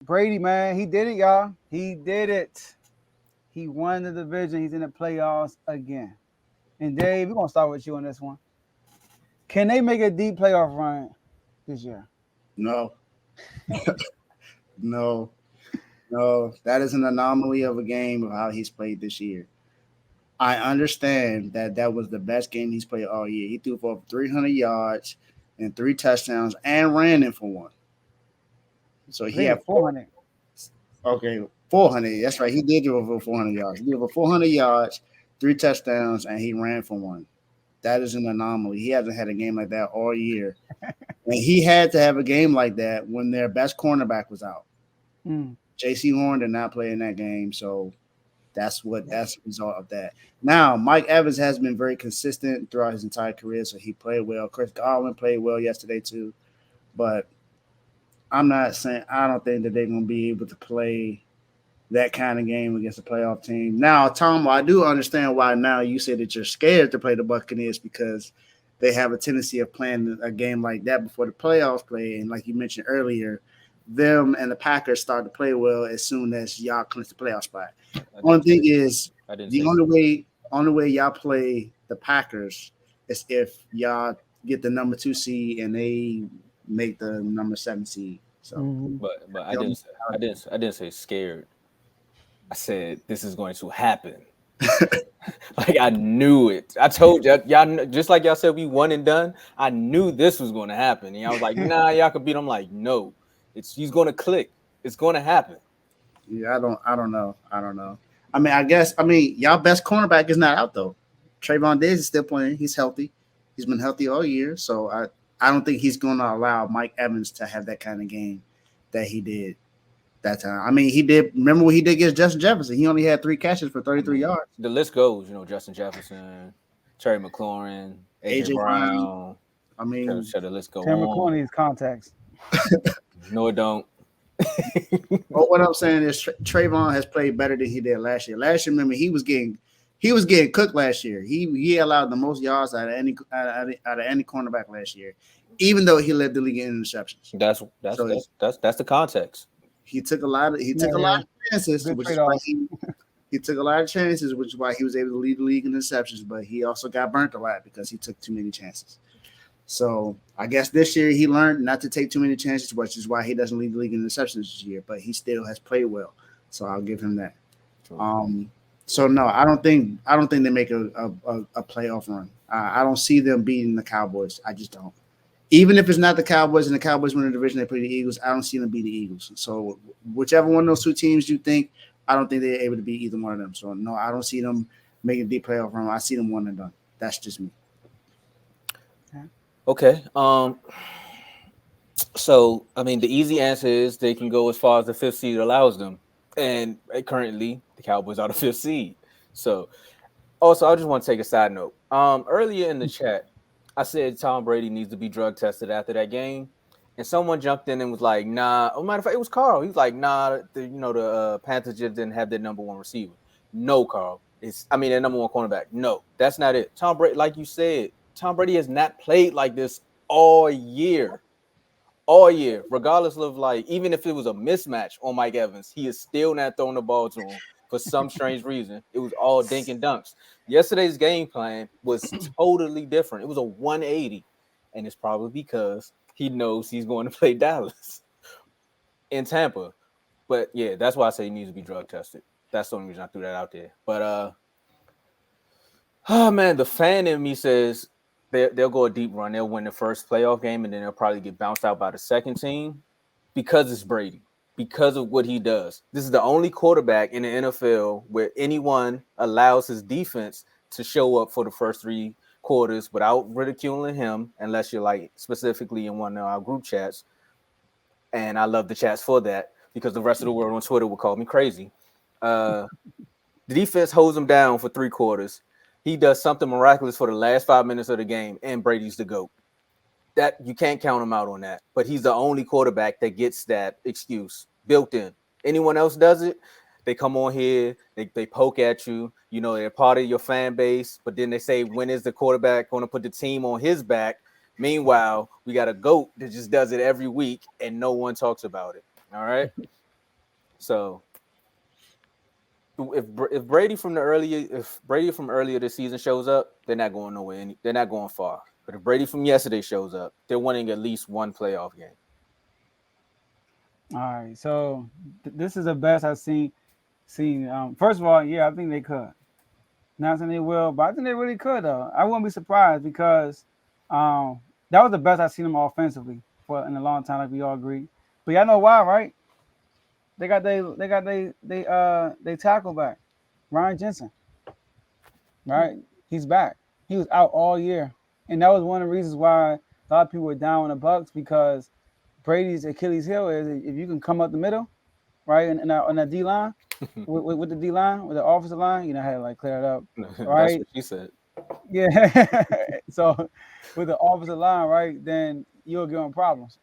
Brady, man, he did it, y'all. He did it. He won the division. He's in the playoffs again. And Dave, we're gonna start with you on this one. Can they make a deep playoff run this year? No, no, no. That is an anomaly of a game of how he's played this year. I understand that that was the best game he's played all year. He threw for over 300 yards and three touchdowns and ran in for one. So I he think it had was 400. okay, 400. That's right. He did throw over 400 yards. He did over 400 yards, three touchdowns, and he ran for one. That is an anomaly. He hasn't had a game like that all year. And he had to have a game like that when their best cornerback was out. Mm. J.C. Horn did not play in that game, so Yeah. that's the result of that. Now, Mike Evans has been very consistent throughout his entire career, so he played well. Chris Godwin played well yesterday too, but I'm not saying I don't think that they're going to be able to play that kind of game against a playoff team. Now, Tom, I do understand why now you say that you're scared to play the Buccaneers because they have a tendency of playing a game like that before the playoffs play. And like you mentioned earlier, them and the Packers start to play well as soon as y'all clinch the playoff spot. I Only didn't thing say is I didn't the say scared. only way y'all play the Packers is if y'all get the number 2 seed and they make the number 7 seed. So Hmm. But the only I didn't say scared. I said this is going to happen. Like I knew it. I told y'all just like y'all said we won and done. I knew this was going to happen, and I was like, nah, y'all could beat. I'm like, no, it's he's going to click. It's going to happen. Yeah, I don't know. I mean y'all best cornerback is not out though. Trayvon Diggs is still playing. He's healthy. He's been healthy all year. So I don't think he's gonna allow Mike Evans to have that kind of game that he did that time. I mean, he did remember what he did against Justin Jefferson. He only had three catches for I 33 mean, yards. the list goes. Justin Jefferson, Terry McLaurin, AJ AJ Brown. Brown. I mean, Should the list go Terry on? McLaurin needs contacts. No, it don't. but what I'm saying is Trayvon has played better than he did last year. Last year, remember, he was getting cooked last year. He allowed the most yards out of any cornerback last year, even though he led the league in interceptions. That's that's So that's that's that's the context. he Yeah, took a lot yeah. of chances, Good which trade is why off. he took a lot of chances, which is why he was able to lead the league in interceptions. But he also got burnt a lot because he took too many chances. So I guess this year he learned not to take too many chances, which is why he doesn't lead the league in interceptions this year. But he still has played well, so I'll give him that. True. Um, so no, I don't think they make a playoff run. I don't see them beating the Cowboys. I just don't. Even if it's not the Cowboys and the Cowboys win the division, they play the Eagles. I don't see them beat the Eagles. So whichever one of those two teams you think, I don't think they're able to beat either one of them. So no, I don't see them making a deep playoff run. I see them one and done. That's just me. Yeah. Okay. So I mean, the easy answer is they can go as far as the fifth seed allows them, and currently the Cowboys are the fifth seed. So also, I just want to take a side note. Earlier in the chat, I said Tom Brady needs to be drug tested after that game, and someone jumped in and was like, "Nah." Oh, matter of fact, it was Carl. He was like, "Nah, the Panthers just didn't have their number one receiver." No, Carl. Their number one cornerback. No, that's not it. Tom Brady, like you said, Tom Brady has not played like this all year. All year, regardless of like, even if it was a mismatch on Mike Evans, he is still not throwing the ball to him for some strange reason. It was all dink and dunks. Yesterday's game plan was totally different. It was a 180, and it's probably because he knows he's going to play Dallas in Tampa. But yeah, that's why I say he needs to be drug tested. That's the only reason I threw that out there. But oh man, the fan in me says they'll go a deep run. They'll win the first playoff game, and then they'll probably get bounced out by the second team because it's Brady, because of what he does. This is the only quarterback in the NFL where anyone allows his defense to show up for the first three quarters without ridiculing him, unless you're like specifically in one of our group chats. And I love the chats for that because the rest of the world on Twitter would call me crazy. Uh, the defense holds him down for three quarters. He does something miraculous for the last 5 minutes of the game, and Brady's the GOAT. That you can't count him out on that. But he's the only quarterback that gets that excuse built in. Anyone else does it, they come on here, they poke at you, they're part of your fan base, but then they say, when is the quarterback going to put the team on his back? Meanwhile, we got a GOAT that just does it every week and no one talks about it. All right. So if Brady from earlier this season shows up, they're not going nowhere. They're not going far. But if Brady from yesterday shows up, they're winning at least one playoff game. All right, so this is the best I've seen. First of all, yeah, I think they could. Not saying they will, but I think they really could though. I wouldn't be surprised because that was the best I've seen them offensively for in a long time, like we all agree. But y'all know why, right? They got they tackle back, Ryan Jensen, right? He's back. He was out all year, and that was one of the reasons why a lot of people were down on the Bucs because Brady's Achilles heel is if you can come up the middle, right, and on that D line. With the D line, with the offensive line, you know, I had to like clear it up, right? That's what she said. Yeah. So with the offensive line, right, then you'll give him problems.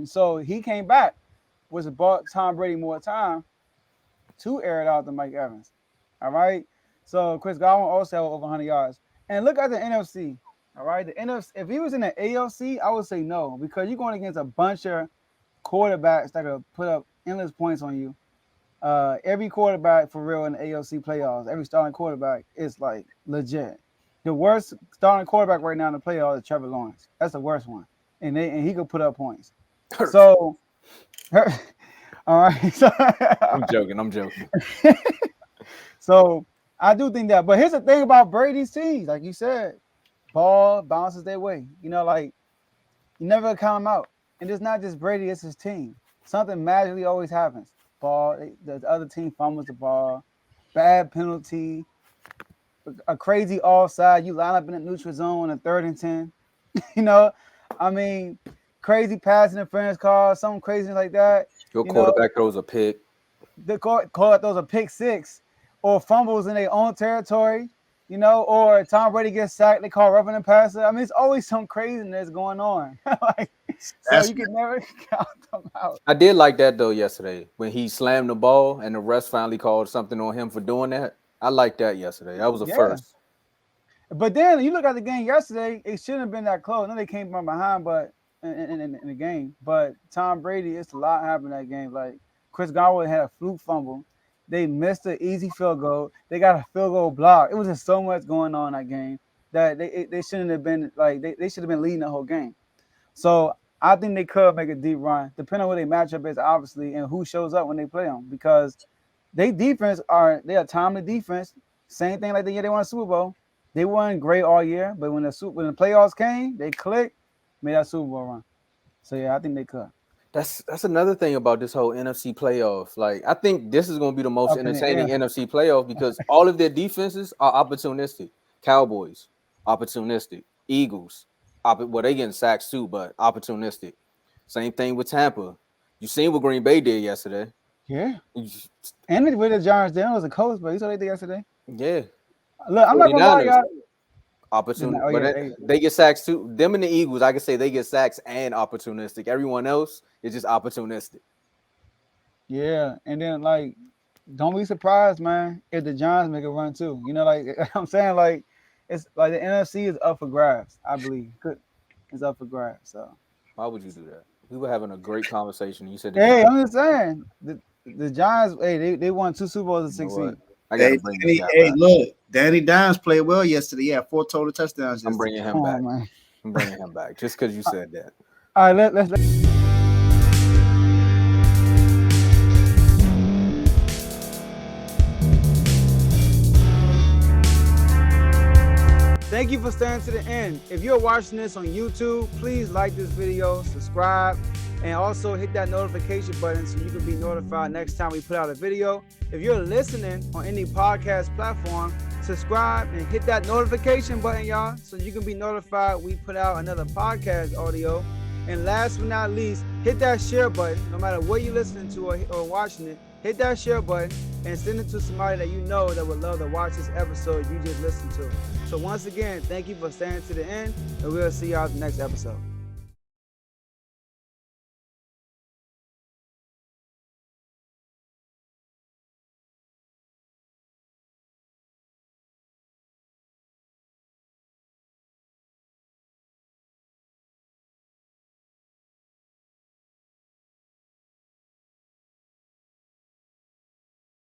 So he came back, which bought Tom Brady more time to air it out to Mike Evans. All right. So Chris Godwin also had over 100 yards. And look at the NFC. All right. The NFC, if he was in the AFC, I would say no, because you're going against a bunch of quarterbacks that could put up endless points on you. Every quarterback for real in the AFC playoffs, every starting quarterback is like legit. The worst starting quarterback right now in the playoffs is Trevor Lawrence. That's the worst one, and he could put up points. So, all right. So, I'm joking. So I do think that, but here's the thing about Brady's teams, like you said, ball bounces their way. You know, like you never count them out, and it's not just Brady; it's his team. Something magically always happens. Ball, the other team fumbles the ball, bad penalty, a crazy offside. You line up in the neutral zone on a 3rd and 10. You know, I mean, crazy pass interference call, something crazy like that. Your quarterback throws a pick. The call throws a pick 6, or fumbles in their own territory. You know, or Tom Brady gets sacked. They call roughing the passer. I mean, it's always some craziness going on. Like, so you can never count them out. I did like that though yesterday when he slammed the ball and the refs finally called something on him for doing that. I liked that yesterday. That was a first. But then you look at the game yesterday, it shouldn't have been that close. I know they came from behind, but in the game. But Tom Brady, it's a lot happened in that game. Like Chris Godwin had a fluke fumble. They missed an easy field goal. They got a field goal block. It was just so much going on in that game that they shouldn't have been like they should have been leading the whole game. So I think they could make a deep run, depending on who their matchup is, obviously, and who shows up when they play them. Because they are timely defense. Same thing like the year they won a Super Bowl. They weren't great all year, but when the playoffs came, they clicked, made that Super Bowl run. So yeah, I think they could. That's another thing about this whole NFC playoff. Like, I think this is going to be the most entertaining NFC playoff because all of their defenses are opportunistic. Cowboys, opportunistic. Eagles, well, they getting sacks too, but opportunistic. Same thing with Tampa. You seen what Green Bay did yesterday. Yeah. And with the Giants, they was a coach, but you saw they did yesterday. Yeah. Look, I'm not gonna lie, y'all. Opportunistic, but they get sacks too. Them and the Eagles, I can say they get sacks and opportunistic. Everyone else is just opportunistic. Yeah, and then like, don't be surprised, man, if the Giants make a run too. You know, like I'm saying, like it's like the NFC is up for grabs. I believe it's up for grabs. So why would you do that? We were having a great conversation. You said, "Hey, I'm just saying the Giants. Hey, they won 2 Super Bowls in 16. Look, Danny Dimes played well yesterday. Yeah, 4 total touchdowns. I'm bringing him back. I'm bringing him back just because you said that. All right, let's. Thank you for staying to the end. If you're watching this on YouTube, please like this video, subscribe, and also hit that notification button so you can be notified next time we put out a video. If you're listening on any podcast platform, subscribe and hit that notification button, y'all, so you can be notified we put out another podcast audio. And last but not least, hit that share button. No matter what you're listening to or watching it, hit that share button and send it to somebody that you know that would love to watch this episode you just listened to. So once again, thank you for staying to the end, and we'll see y'all at the next episode.